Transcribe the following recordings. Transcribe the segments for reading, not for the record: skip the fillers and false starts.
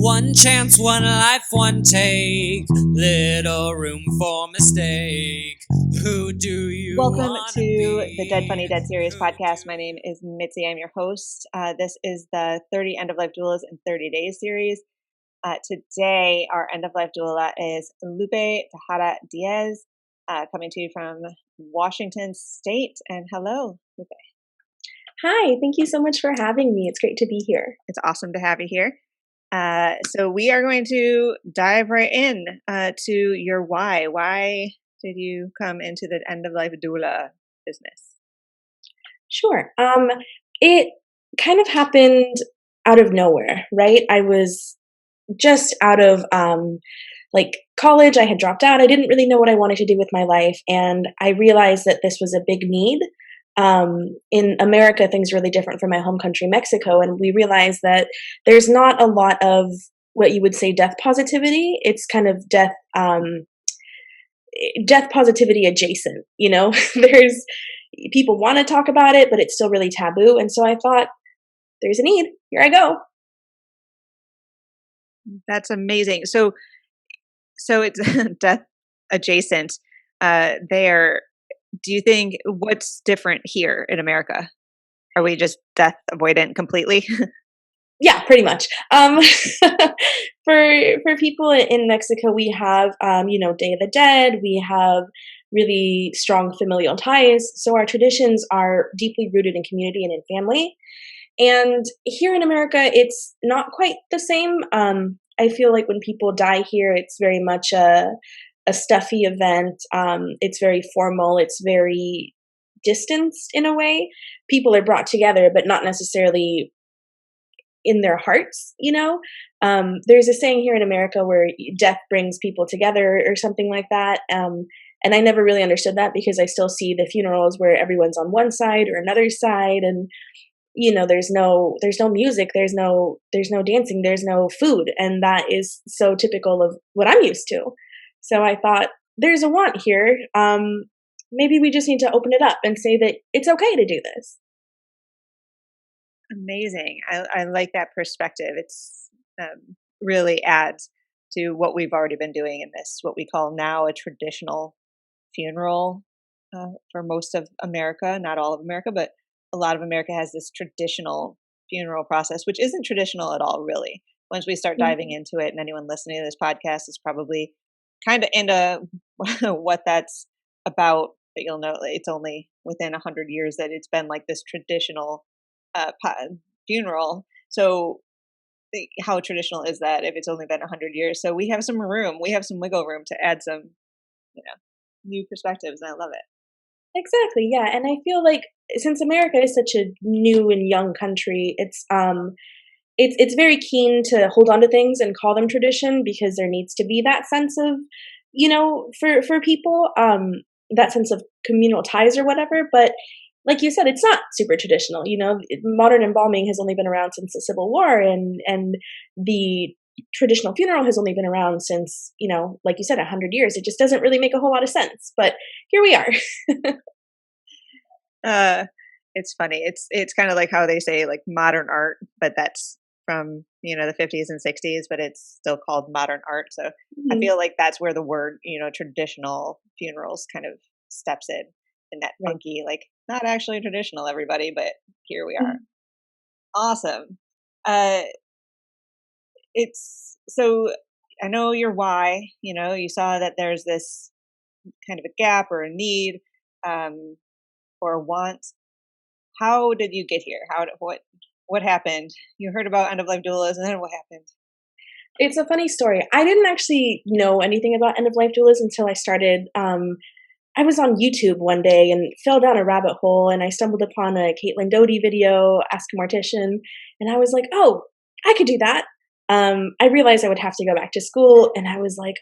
One chance, one life, one take. Little room for mistake. Who do you Welcome wanna to be? the Dead Funny Dead Serious Who podcast. do My name is Mitzi. I'm your host. This is the 30 End-of-Life Doulas in 30 Days series. Today, our End-of-Life Doula is Lupe Tejada Diaz, coming to you from Washington State. And hello, Lupe. Hi, thank you so much for having me. It's great to be here. It's awesome to have you here. So we are going to dive right in to your why. Why did you come into the End-of-Life Doula business? Sure. It kind of happened out of nowhere, right? I was just out of college. I had dropped out. I didn't really know what I wanted to do with my life, and I realized that this was a big need. In America, things are really different from my home country, Mexico, and we realized that there's not a lot of what you would say death positivity. It's kind of death positivity adjacent. You know, there's people want to talk about it, but it's still really taboo. And so I thought, there's a need. Here I go. That's amazing. So it's death adjacent there. Do you think what's different here in America? Are we just death avoidant completely? Yeah, pretty much. For people in Mexico, we have Day of the Dead. We have really strong familial ties. So our traditions are deeply rooted in community and in family. And here in America, it's not quite the same. I feel like when people die here, it's very much a stuffy event. It's very formal. It's very distanced in a way. People are brought together, but not necessarily in their hearts, you know? There's a saying here in America where death brings people together or something like that. And I never really understood that because I still see the funerals where everyone's on one side or another side, and you know, there's no music, there's no dancing, there's no food, and that is so typical of what I'm used to. So I thought, there's a want here. Maybe we just need to open it up and say that it's okay to do this. Amazing. I like that perspective. It's really adds to what we've already been doing in this, what we call now a traditional funeral for most of America, not all of America, but a lot of America has this traditional funeral process, which isn't traditional at all, really. Once we start diving into it, and anyone listening to this podcast is probably kind of into what that's about, but you'll know it's only within 100 years that it's been like this traditional funeral. So how traditional is that if it's only been 100 years? So we have some room, we have some wiggle room to add some, new perspectives, and I love it. Exactly, yeah. And I feel like since America is such a new and young country, it's very keen to hold on to things and call them tradition because there needs to be that sense of, for people, that sense of communal ties or whatever. But like you said, it's not super traditional. You know, modern embalming has only been around since the Civil War, and the traditional funeral has only been around since, like you said, 100 years. It just doesn't really make a whole lot of sense. But here we are. It's funny. It's kind of like how they say like modern art, but that's from the 50s and 60s, but it's still called modern art. So I feel like that's where the word traditional funerals kind of steps in that funky, like not actually traditional, everybody, but here we are. Awesome. It's so I know your why. You saw that there's this kind of a gap or a need or a want. How did you get here? What happened? You heard about End-of-Life Doulas, and then what happened? It's a funny story. I didn't actually know anything about End-of-Life Doulas until I started. I was on YouTube one day and fell down a rabbit hole, and I stumbled upon a Caitlin Doty video, Ask a Mortician, and I was like, oh, I could do that. I realized I would have to go back to school, and I was like,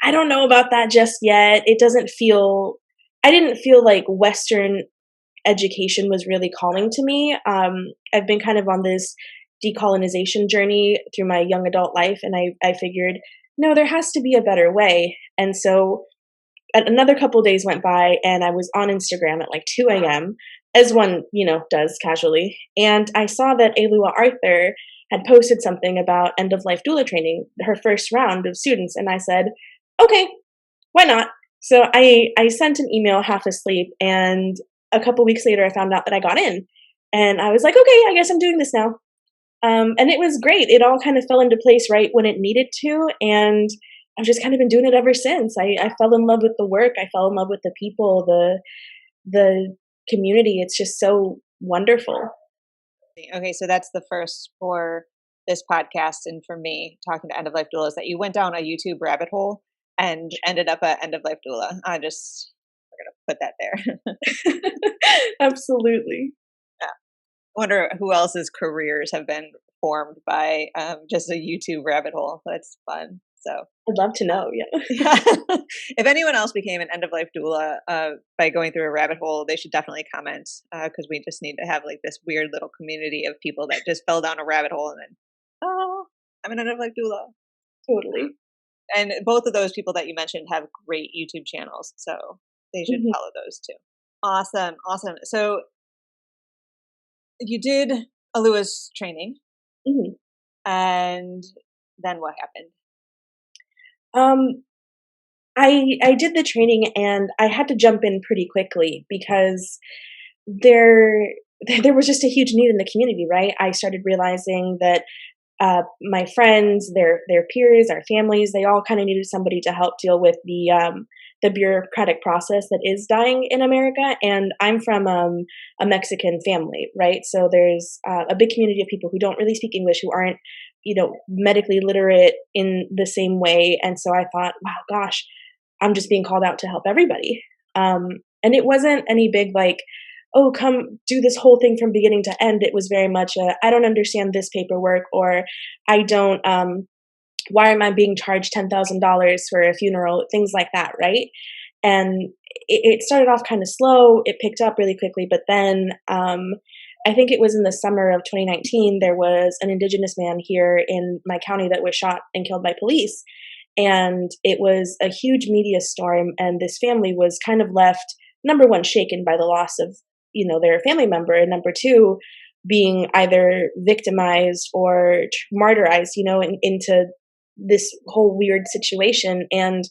I don't know about that just yet. I didn't feel like Western education was really calling to me. I've been kind of on this decolonization journey through my young adult life, and I figured, no, there has to be a better way. And so another couple days went by, and I was on Instagram at like 2 a.m., as one, does casually. And I saw that Alua Arthur had posted something about End-of-Life Doula Training, her first round of students. And I said, okay, why not? So I sent an email half asleep, and a couple weeks later I found out that I got in. And I was like, okay, I guess I'm doing this now. And it was great. It all kind of fell into place right when it needed to. And I've just kind of been doing it ever since. I fell in love with the work. I fell in love with the people, the community. It's just so wonderful. Okay, so that's the first for this podcast and for me talking to End-of-Life Doulas, that you went down a YouTube rabbit hole and ended up at End-of-Life Doula. We're gonna put that there. Absolutely. Yeah. I wonder who else's careers have been formed by just a YouTube rabbit hole. That's fun. So I'd love to know. Yeah. if anyone else became an end-of-life doula by going through a rabbit hole, they should definitely comment, because we just need to have like this weird little community of people that just fell down a rabbit hole and then, oh, I'm an end-of-life doula. Totally. And both of those people that you mentioned have great YouTube channels, so they should Mhm. follow those too. Awesome. So you did a Lewis training, Mhm. and then what happened? I did the training, and I had to jump in pretty quickly because there there was just a huge need in the community, right? I started realizing that my friends, their peers, our families, they all kind of needed somebody to help deal with the bureaucratic process that is dying in America. And I'm from a Mexican family, right? So there's a big community of people who don't really speak English, who aren't, medically literate in the same way. And so I thought, wow, gosh, I'm just being called out to help everybody. And it wasn't any big like, oh, come do this whole thing from beginning to end. It was very much I don't understand this paperwork, or I don't, why am I being charged $10,000 for a funeral? Things like that, right? And it started off kind of slow. It picked up really quickly, but then I think it was in the summer of 2019, there was an Indigenous man here in my county that was shot and killed by police. And it was a huge media storm, and this family was kind of left, number one, shaken by the loss of their family member, and number two, being either victimized or martyrized into this whole weird situation. And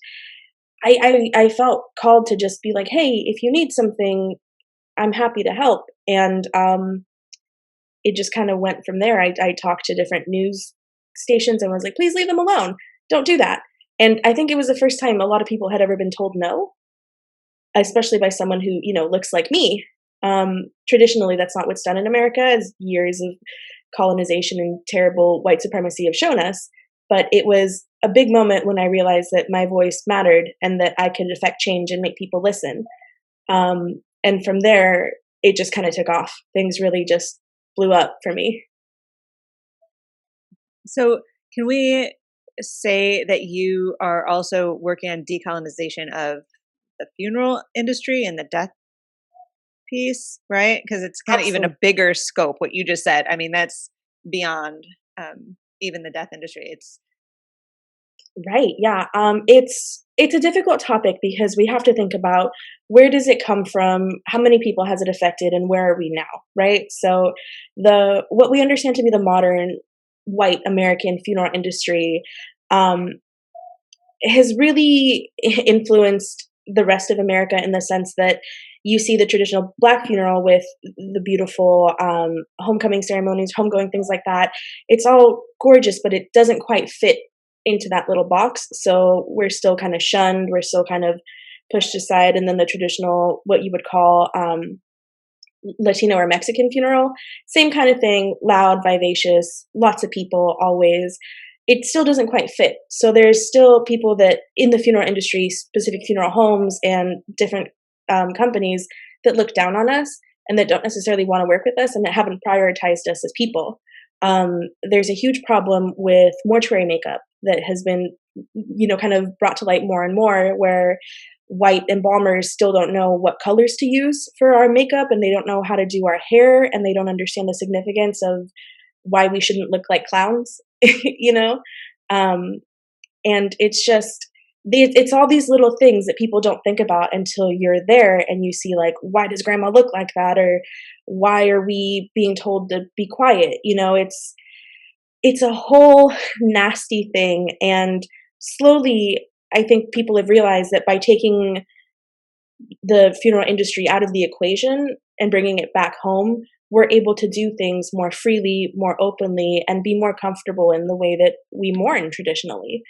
I felt called to just be like, hey, if you need something, I'm happy to help. And it just kind of went from there. I talked to different news stations and was like, please leave them alone, don't do that. And I think it was the first time a lot of people had ever been told no, especially by someone who looks like me. Traditionally, that's not what's done in America, as years of colonization and terrible white supremacy have shown us. But it was a big moment when I realized that my voice mattered and that I could affect change and make people listen. And from there, it just kind of took off. Things really just blew up for me. So can we say that you are also working on decolonization of the funeral industry and the death piece, right? Because it's kind of even a bigger scope, what you just said. I mean, that's beyond even the death industry. It's right. Yeah. It's a difficult topic because we have to think about, where does it come from? How many people has it affected, and where are we now? Right. So what we understand to be the modern white American funeral industry has really influenced the rest of America, in the sense that you see the traditional Black funeral with the beautiful homecoming ceremonies, homegoing, things like that. It's all gorgeous, but it doesn't quite fit into that little box. So we're still kind of shunned. We're still kind of pushed aside. And then the traditional, what you would call Latino or Mexican funeral, same kind of thing, loud, vivacious, lots of people always. It still doesn't quite fit. So there's still people that in the funeral industry, specific funeral homes and different companies, that look down on us and that don't necessarily want to work with us and that haven't prioritized us as people. There's a huge problem with mortuary makeup that has been, kind of brought to light more and more, where white embalmers still don't know what colors to use for our makeup, and they don't know how to do our hair, and they don't understand the significance of why we shouldn't look like clowns, and it's just, it's all these little things that people don't think about until you're there and you see, like, why does grandma look like that? Or why are we being told to be quiet? it's a whole nasty thing. And slowly, I think people have realized that by taking the funeral industry out of the equation and bringing it back home, we're able to do things more freely, more openly, and be more comfortable in the way that we mourn traditionally.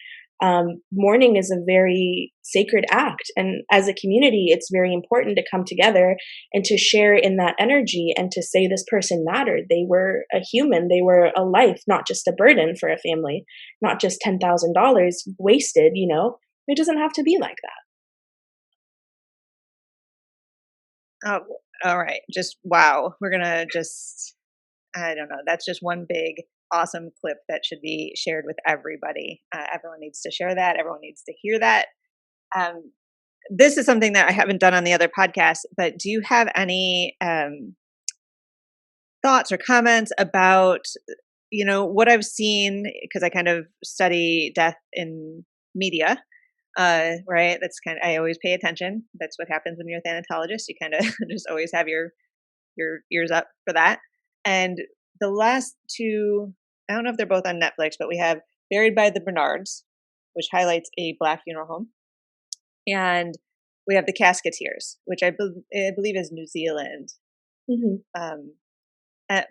Mourning is a very sacred act, and as a community, it's very important to come together and to share in that energy and to say this person mattered. They were a human, they were a life, not just a burden for a family, not just $10,000 wasted. It doesn't have to be like that. Oh, all right. Just wow. We're gonna just, I don't know. That's just one big awesome clip that should be shared with everybody. Everyone needs to share that. Everyone needs to hear that. This is something that I haven't done on the other podcast, but do you have any thoughts or comments about, what I've seen? Because I kind of study death in media, right? That's I always pay attention. That's what happens when you're a thanatologist. You kind of just always have your ears up for that. And the last two, I don't know if they're both on Netflix, but we have Buried by the Bernards, which highlights a Black funeral home. And we have The Casketeers, which I believe is New Zealand.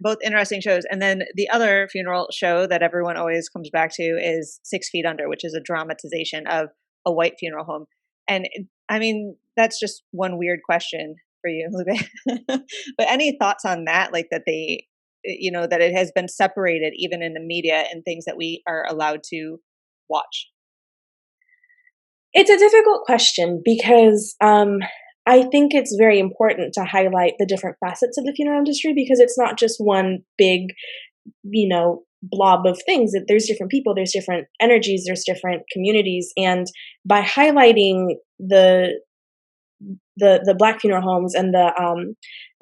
Both interesting shows. And then the other funeral show that everyone always comes back to is 6 Feet Under, which is a dramatization of a white funeral home. And I mean, that's just one weird question for you, Lupe. But any thoughts on that? Like that that it has been separated even in the media and things that we are allowed to watch? It's a difficult question because I think it's very important to highlight the different facets of the funeral industry, because it's not just one big, blob of things. There's different people, there's different energies, there's different communities. And by highlighting the Black funeral homes and the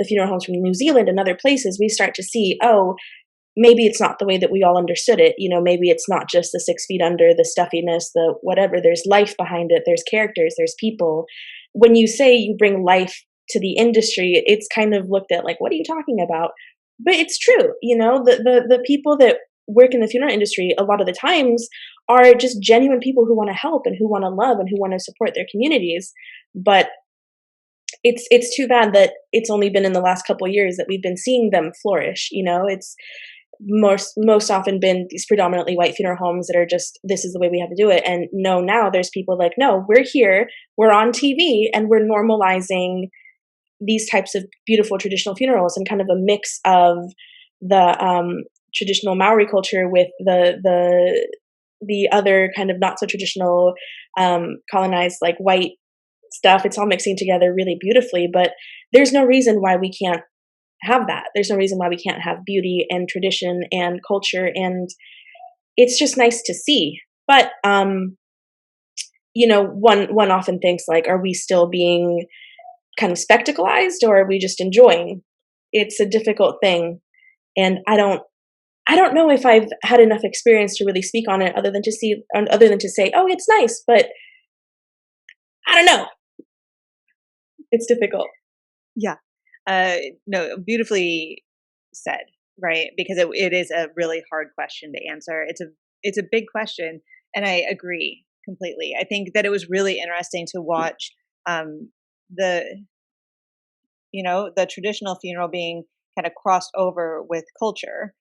funeral homes from New Zealand and other places, we start to see, maybe it's not the way that we all understood it. Maybe it's not just the 6 feet under, the stuffiness, the whatever. There's life behind it. There's characters, there's people. When you say you bring life to the industry, it's kind of looked at like, what are you talking about? But it's true. The people that work in the funeral industry a lot of the times are just genuine people who want to help and who want to love and who want to support their communities. But it's too bad that it's only been in the last couple of years that we've been seeing them flourish. It's most often been these predominantly white funeral homes that are just, this is the way we have to do it. And no, now there's people like, no, we're here, we're on TV, and we're normalizing these types of beautiful traditional funerals, and kind of a mix of the traditional Maori culture with the other kind of not so traditional colonized like white stuff. It's all mixing together really beautifully, but there's no reason why we can't have that. There's no reason why we can't have beauty and tradition and culture, and it's just nice to see. But one often thinks like, are we still being kind of spectacleized, or are we just enjoying? It's a difficult thing, and I don't know if I've had enough experience to really speak on it, other than to say, oh, it's nice, but I don't know. It's difficult. Yeah. No, beautifully said, right? Because it is a really hard question to answer. It's a big question, and I agree completely. I think that it was really interesting to watch the traditional funeral being kind of crossed over with culture,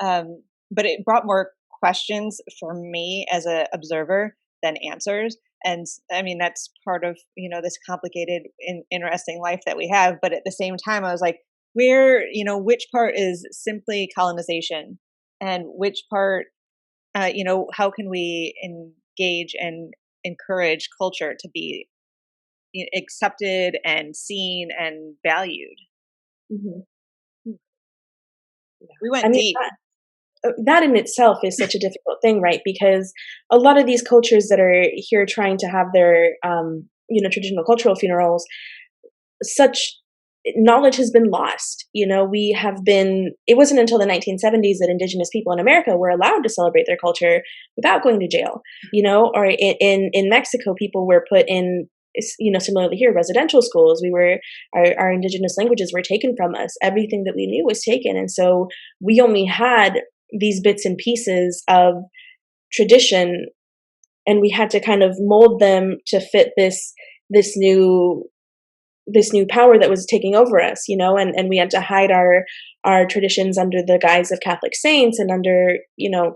but it brought more questions for me as an observer than answers. And I mean, that's part of, this complicated and interesting life that we have. But at the same time, I was like, which part is simply colonization, and which part, how can we engage and encourage culture to be accepted and seen and valued? Mm-hmm. We went deep. That in itself is such a difficult thing, right? Because a lot of these cultures that are here trying to have their, traditional cultural funerals, such knowledge has been lost. It wasn't until the 1970s that Indigenous people in America were allowed to celebrate their culture without going to jail, or in Mexico, people were put in, similarly here, residential schools. Our Indigenous languages were taken from us. Everything that we knew was taken. And so we only had these bits and pieces of tradition, and we had to kind of mold them to fit this new power that was taking over us, and we had to hide our traditions under the guise of Catholic saints and under,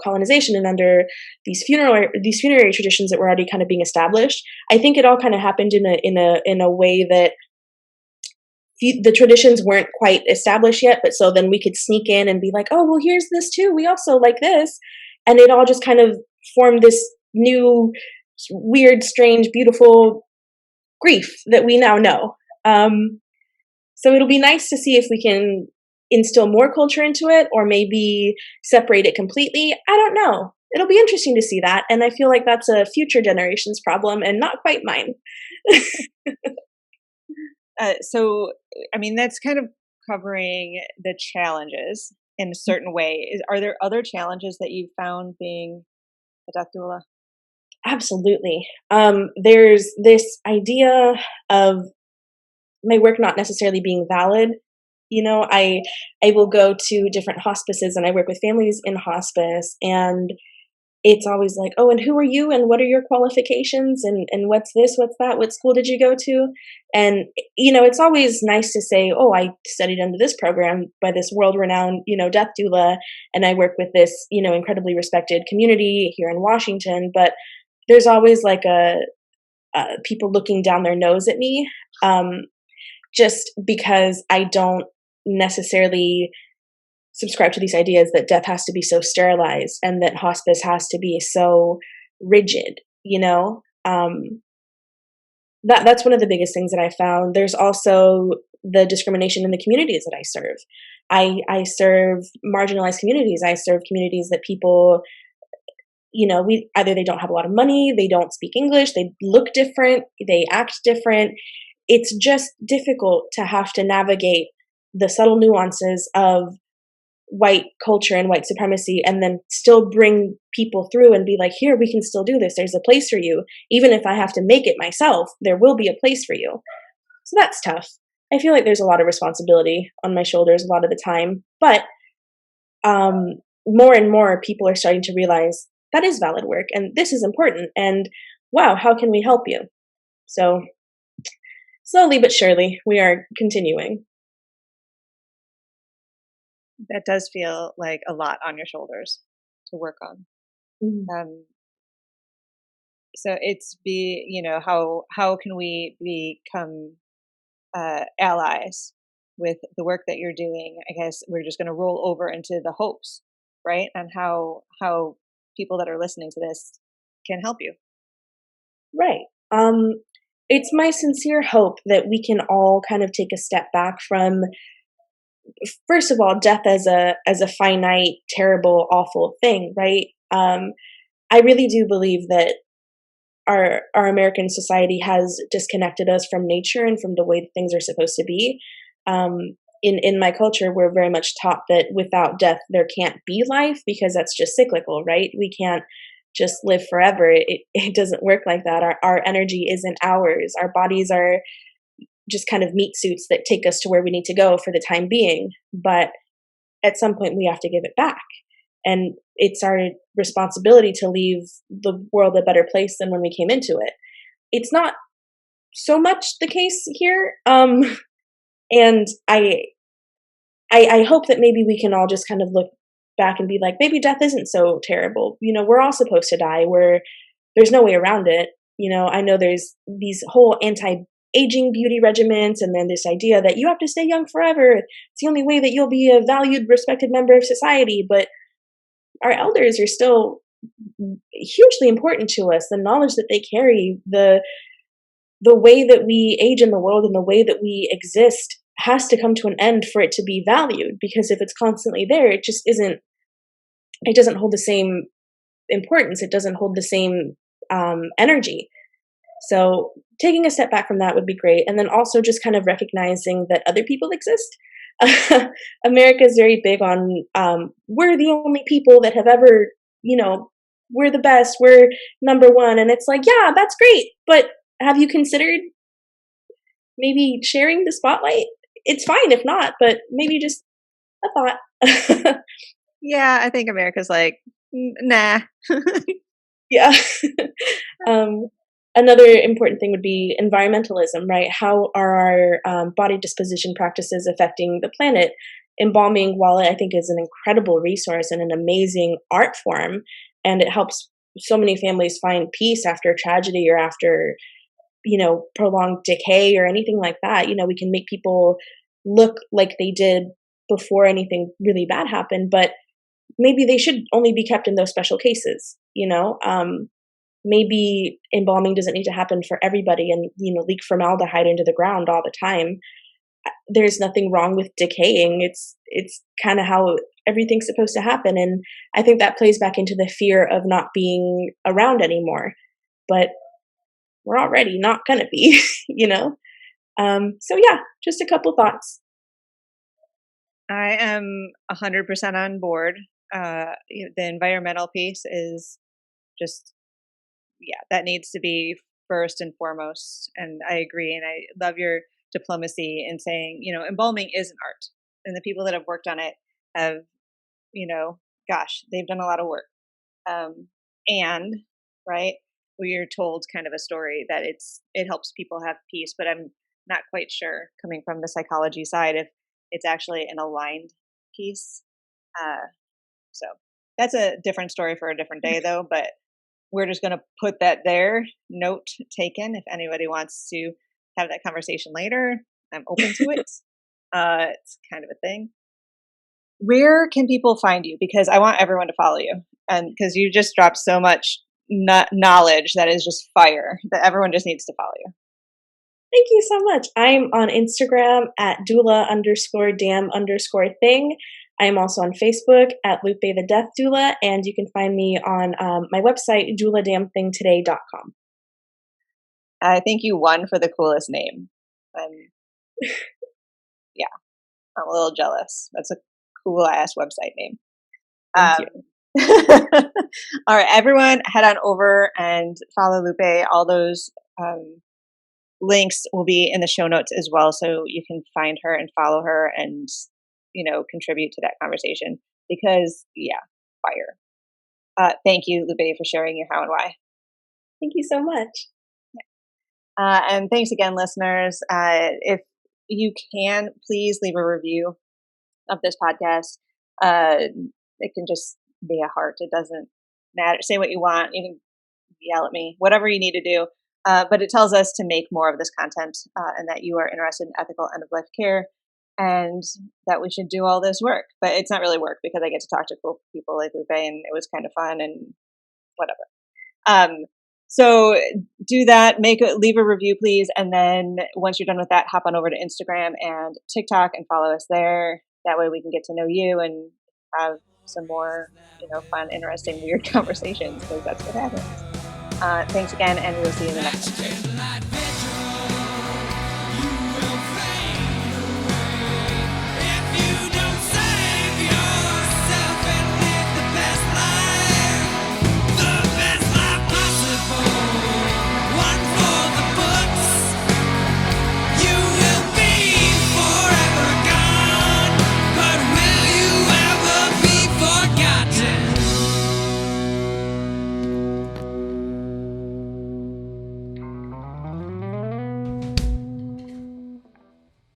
colonization and under these funerary traditions that were already kind of being established. I think it all kind of happened in a way that the traditions weren't quite established yet, but so then we could sneak in and be like, oh, well, here's this too. We also like this. And it all just kind of formed this new, weird, strange, beautiful grief that we now know. So it'll be nice to see if we can instill more culture into it or maybe separate it completely. I don't know. It'll be interesting to see that. And I feel like that's a future generation's problem and not quite mine. So, I mean, that's kind of covering the challenges in a certain way. Are there other challenges that you've found being a death doula? Absolutely. There's this idea of my work not necessarily being valid. I will go to different hospices and I work with families in hospice, and it's always like, oh, and who are you and what are your qualifications and what's this, what's that, what school did you go to? And, it's always nice to say, oh, I studied under this program by this world-renowned, death doula, and I work with this, incredibly respected community here in Washington. But there's always like people looking down their nose at me, just because I don't necessarily subscribe to these ideas that death has to be so sterilized and that hospice has to be so rigid, that's one of the biggest things that I found. There's also the discrimination in the communities that I serve. I serve marginalized communities. I serve communities that people, either they don't have a lot of money, they don't speak English, they look different, they act different. It's just difficult to have to navigate the subtle nuances of white culture and white supremacy and then still bring people through and be like, here, we can still do this. There's a place for you. Even if I have to make it myself, there will be a place for you. So that's tough. I feel like there's a lot of responsibility on my shoulders a lot of the time, but more and more people are starting to realize that is valid work and this is important, and wow, how can we help you? So slowly but surely we are continuing. That does feel like a lot on your shoulders to work on. Mm-hmm. So it's how can we become allies with the work that you're doing? I guess we're just going to roll over into the hopes, right? And how people that are listening to this can help you. Right. It's my sincere hope that we can all kind of take a step back from, first of all, death as a finite, terrible, awful thing, right? I really do believe that our American society has disconnected us from nature and from the way that things are supposed to be. In my culture, we're very much taught that without death, there can't be life because that's just cyclical, right? We can't just live forever. It doesn't work like that. Our energy isn't ours. Our bodies are just kind of meat suits that take us to where we need to go for the time being. But at some point we have to give it back. And it's our responsibility to leave the world a better place than when we came into it. It's not so much the case here. And I hope that maybe we can all just kind of look back and be like, maybe death isn't so terrible. We're all supposed to die. There's no way around it. I know there's these whole anti-aging beauty regimens, and then this idea that you have to stay young forever. It's the only way that you'll be a valued, respected member of society. But our elders are still hugely important to us. The knowledge that they carry, the way that we age in the world and the way that we exist has to come to an end for it to be valued, because if it's constantly there, it just isn't, it doesn't hold the same importance. It doesn't hold the same energy. So taking a step back from that would be great. And then also just kind of recognizing that other people exist. America is very big on, we're the only people that have ever, we're the best, we're number one. And it's like, yeah, that's great. But have you considered maybe sharing the spotlight? It's fine if not, but maybe just a thought. Yeah, I think America's like, nah. Yeah. um, Another important thing would be environmentalism, right? How are our body disposition practices affecting the planet? Embalming, while I think is an incredible resource and an amazing art form, and it helps so many families find peace after tragedy or after, prolonged decay or anything like that. We can make people look like they did before anything really bad happened, but maybe they should only be kept in those special cases. Maybe embalming doesn't need to happen for everybody and leak formaldehyde into the ground all the time. There's nothing wrong with decaying. It's kind of how everything's supposed to happen, and I think that plays back into the fear of not being around anymore. But we're already not gonna be, you know. So yeah, just a couple thoughts. I am 100% on board. The environmental piece is just, yeah, that needs to be first and foremost. And I agree. And I love your diplomacy in saying, embalming is an art. And the people that have worked on it have, gosh, they've done a lot of work. And, right, we are told kind of a story that it helps people have peace, but I'm not quite sure, coming from the psychology side, if it's actually an aligned piece. So that's a different story for a different day, though. But we're just going to put that there. Note taken. If anybody wants to have that conversation later, I'm open to it. It's kind of a thing. Where can people find you? Because I want everyone to follow you, and because you just dropped so much knowledge that is just fire that everyone just needs to follow you. Thank you so much. I'm on Instagram at doula_damn_thing. I am also on Facebook at Lupe the Death Doula, and you can find me on my website, douladamnthingtoday.com. I think you won for the coolest name. Yeah, I'm a little jealous. That's a cool ass website name. Thank you. All right, everyone, head on over and follow Lupe. All those links will be in the show notes as well, so you can find her and follow her and contribute to that conversation, because fire. Thank you, Lupe, for sharing your how and why. Thank you so much. And thanks again, listeners. If you can, please leave a review of this podcast. It can just be a heart. It doesn't matter. Say what you want. You can yell at me, whatever you need to do. But it tells us to make more of this content, and that you are interested in ethical end-of-life care, and that we should do all this work. But it's not really work, because I get to talk to cool people like Lupe, and it was kind of fun and whatever. So do that. Leave a review, please, and then once you're done with that, hop on over to Instagram and TikTok and follow us there. That way we can get to know you and have some more, fun, interesting, weird conversations, because that's what happens. Thanks again, and we'll see you in the next one.